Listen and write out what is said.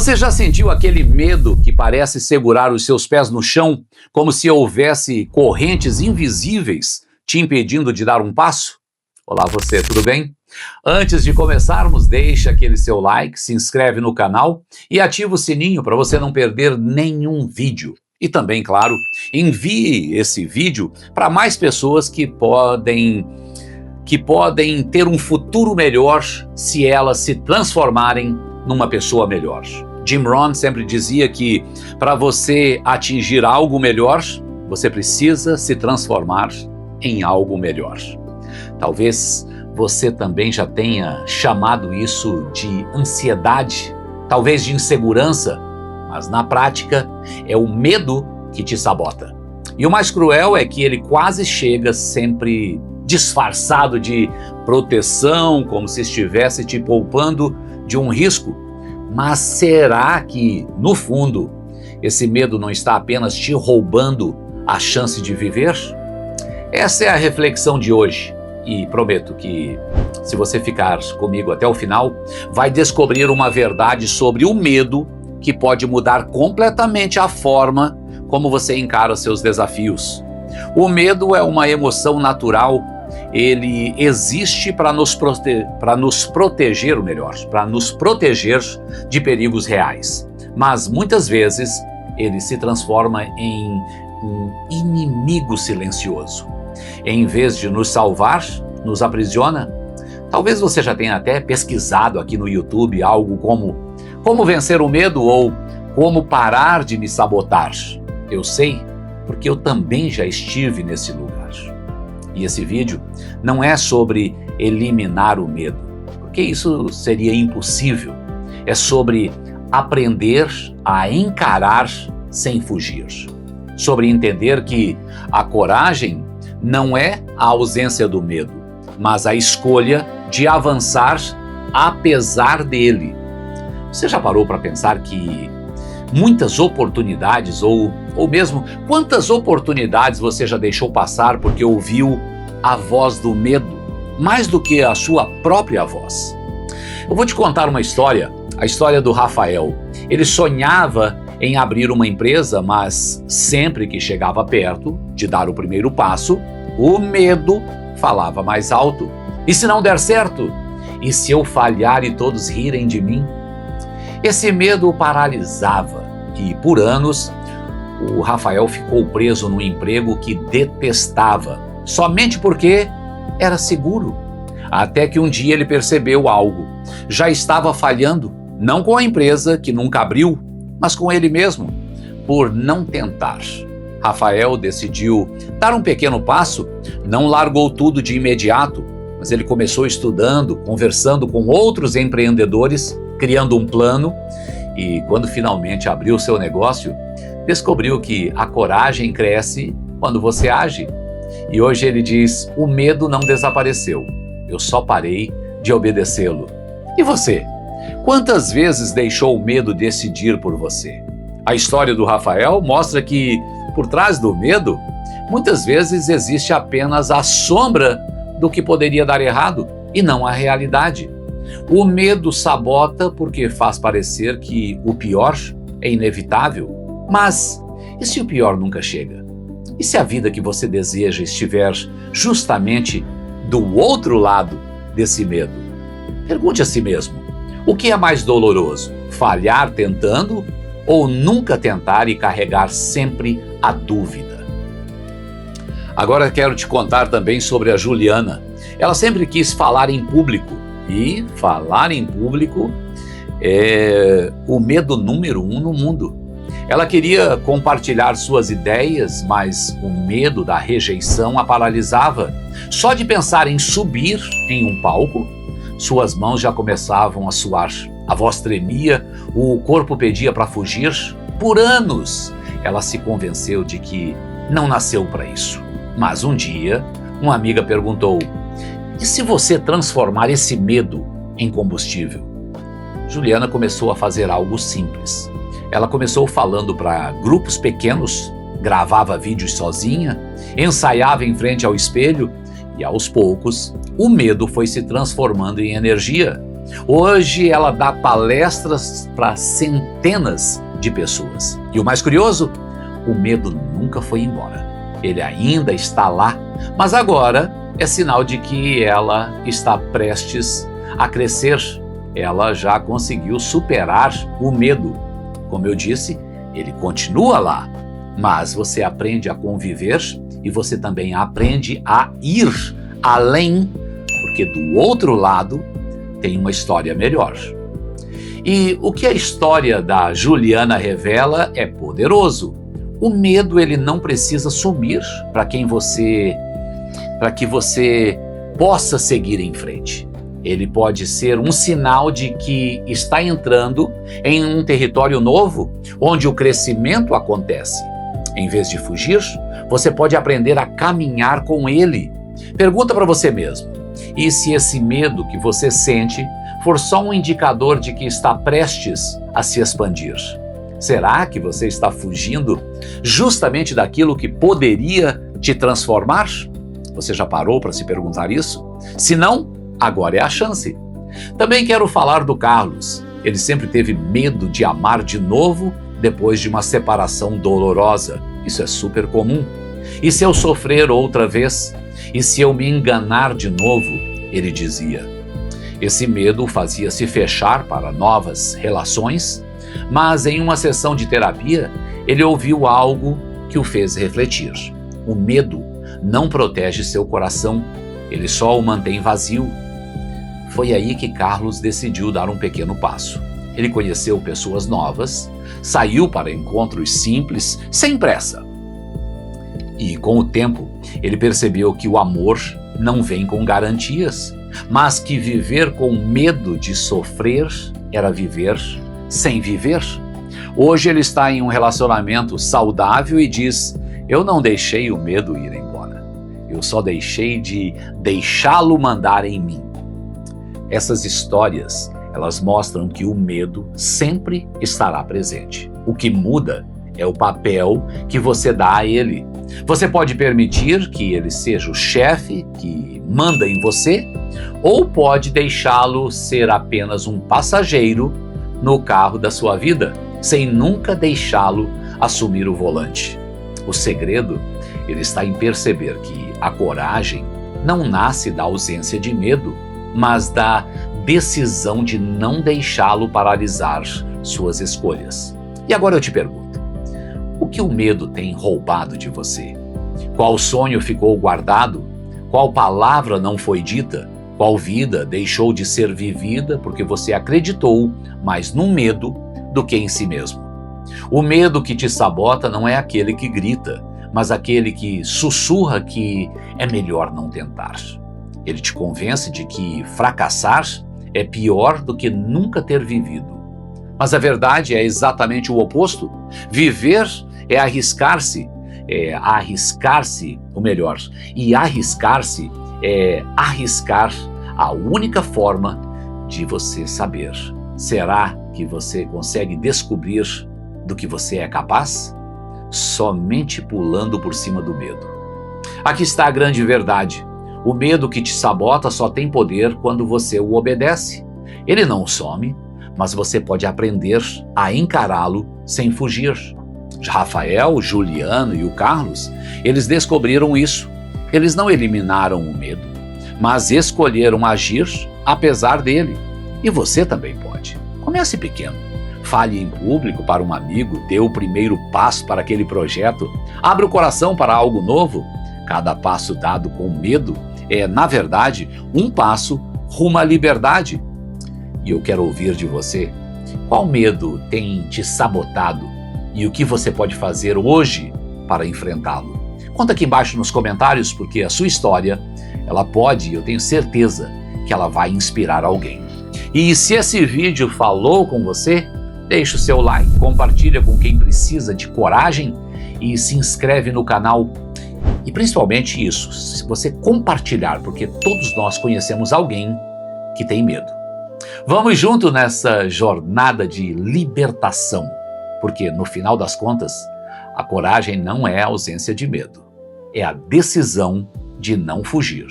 Você já sentiu aquele medo que parece segurar os seus pés no chão, como se houvesse correntes invisíveis te impedindo de dar um passo? Olá você, tudo bem? Antes de começarmos, deixa aquele seu like, se inscreve no canal e ativa o sininho para você não perder nenhum vídeo. E também, claro, envie esse vídeo para mais pessoas que podem ter um futuro melhor se elas se transformarem numa pessoa melhor. Jim Rohn sempre dizia que para você atingir algo melhor, você precisa se transformar em algo melhor. Talvez você também já tenha chamado isso de ansiedade, talvez de insegurança, mas na prática é o medo que te sabota. E o mais cruel é que ele quase chega sempre disfarçado de proteção, como se estivesse te poupando de um risco. Mas será que, no fundo, esse medo não está apenas te roubando a chance de viver? Essa é a reflexão de hoje e prometo que, se você ficar comigo até o final, vai descobrir uma verdade sobre o medo que pode mudar completamente a forma como você encara seus desafios. O medo é uma emoção natural. Ele existe para nos proteger de perigos reais. Mas muitas vezes ele se transforma em um inimigo silencioso. Em vez de nos salvar, nos aprisiona. Talvez você já tenha até pesquisado aqui no YouTube algo como vencer o medo ou como parar de me sabotar. Eu sei, porque eu também já estive nesse lugar. E esse vídeo não é sobre eliminar o medo, porque isso seria impossível. É sobre aprender a encarar sem fugir. Sobre entender que a coragem não é a ausência do medo, mas a escolha de avançar apesar dele. Você já parou para pensar que muitas oportunidades, ou mesmo quantas oportunidades você já deixou passar porque ouviu a voz do medo, mais do que a sua própria voz? Eu vou te contar uma história, a história do Rafael. Ele sonhava em abrir uma empresa, mas sempre que chegava perto de dar o primeiro passo, o medo falava mais alto. E se não der certo? E se eu falhar e todos rirem de mim? Esse medo o paralisava e, por anos, o Rafael ficou preso num emprego que detestava, somente porque era seguro. Até que um dia ele percebeu algo. Já estava falhando, não com a empresa, que nunca abriu, mas com ele mesmo, por não tentar. Rafael decidiu dar um pequeno passo, não largou tudo de imediato, mas ele começou estudando, conversando com outros empreendedores, criando um plano, e quando finalmente abriu seu negócio, descobriu que a coragem cresce quando você age. E hoje ele diz: o medo não desapareceu, eu só parei de obedecê-lo. E você? Quantas vezes deixou o medo decidir por você? A história do Rafael mostra que, por trás do medo, muitas vezes existe apenas a sombra do que poderia dar errado e não a realidade. O medo sabota porque faz parecer que o pior é inevitável. Mas e se o pior nunca chega? E se a vida que você deseja estiver justamente do outro lado desse medo? Pergunte a si mesmo: o que é mais doloroso? Falhar tentando ou nunca tentar e carregar sempre a dúvida? Agora quero te contar também sobre a Juliana. Ela sempre quis falar em público. E falar em público é o medo número 1 no mundo. Ela queria compartilhar suas ideias, mas o medo da rejeição a paralisava. Só de pensar em subir em um palco, suas mãos já começavam a suar. A voz tremia, o corpo pedia para fugir. Por anos, ela se convenceu de que não nasceu para isso. Mas um dia, uma amiga perguntou: e se você transformar esse medo em combustível? Juliana começou a fazer algo simples. Ela começou falando para grupos pequenos, gravava vídeos sozinha, ensaiava em frente ao espelho e, aos poucos, o medo foi se transformando em energia. Hoje ela dá palestras para centenas de pessoas. E o mais curioso, o medo nunca foi embora. Ele ainda está lá, mas agora é sinal de que ela está prestes a crescer. Ela já conseguiu superar o medo. Como eu disse, ele continua lá, mas você aprende a conviver e você também aprende a ir além, porque do outro lado tem uma história melhor. E o que a história da Juliana revela é poderoso. O medo, ele não precisa sumir para que você possa seguir em frente. Ele pode ser um sinal de que está entrando em um território novo, onde o crescimento acontece. Em vez de fugir, você pode aprender a caminhar com ele. Pergunta para você mesmo: e se esse medo que você sente for só um indicador de que está prestes a se expandir? Será que você está fugindo justamente daquilo que poderia te transformar? Você já parou para se perguntar isso? Se não, agora é a chance. Também quero falar do Carlos. Ele sempre teve medo de amar de novo depois de uma separação dolorosa. Isso é super comum. E se eu sofrer outra vez? E se eu me enganar de novo? Ele dizia. Esse medo o fazia se fechar para novas relações, mas em uma sessão de terapia, ele ouviu algo que o fez refletir. O medo não protege seu coração, ele só o mantém vazio. Foi aí que Carlos decidiu dar um pequeno passo. Ele conheceu pessoas novas, saiu para encontros simples, sem pressa. E com o tempo, ele percebeu que o amor não vem com garantias, mas que viver com medo de sofrer era viver sem viver. Hoje ele está em um relacionamento saudável e diz: eu não deixei o medo ir embora, eu só deixei de deixá-lo mandar em mim. Essas histórias, elas mostram que o medo sempre estará presente. O que muda é o papel que você dá a ele. Você pode permitir que ele seja o chefe que manda em você, ou pode deixá-lo ser apenas um passageiro no carro da sua vida, sem nunca deixá-lo assumir o volante. O segredo, ele está em perceber que a coragem não nasce da ausência de medo, mas da decisão de não deixá-lo paralisar suas escolhas. E agora eu te pergunto, o que o medo tem roubado de você? Qual sonho ficou guardado? Qual palavra não foi dita? Qual vida deixou de ser vivida porque você acreditou mais no medo do que em si mesmo? O medo que te sabota não é aquele que grita, mas aquele que sussurra que é melhor não tentar. Ele te convence de que fracassar é pior do que nunca ter vivido. Mas a verdade é exatamente o oposto. Viver é arriscar-se, e arriscar-se é arriscar a única forma de você saber. Será que você consegue descobrir do que você é capaz? Somente pulando por cima do medo. Aqui está a grande verdade. O medo que te sabota só tem poder quando você o obedece. Ele não some, mas você pode aprender a encará-lo sem fugir. Rafael, Juliano e o Carlos, eles descobriram isso. Eles não eliminaram o medo, mas escolheram agir apesar dele. E você também pode. Comece pequeno. Fale em público para um amigo, dê o primeiro passo para aquele projeto, abra o coração para algo novo. Cada passo dado com medo é, na verdade, um passo rumo à liberdade. E eu quero ouvir de você, qual medo tem te sabotado e o que você pode fazer hoje para enfrentá-lo? Conta aqui embaixo nos comentários, porque a sua história, ela pode, eu tenho certeza, que ela vai inspirar alguém. E se esse vídeo falou com você, deixa o seu like, compartilha com quem precisa de coragem e se inscreve no canal. E principalmente isso, se você compartilhar, porque todos nós conhecemos alguém que tem medo. Vamos junto nessa jornada de libertação, porque no final das contas, a coragem não é a ausência de medo, é a decisão de não fugir.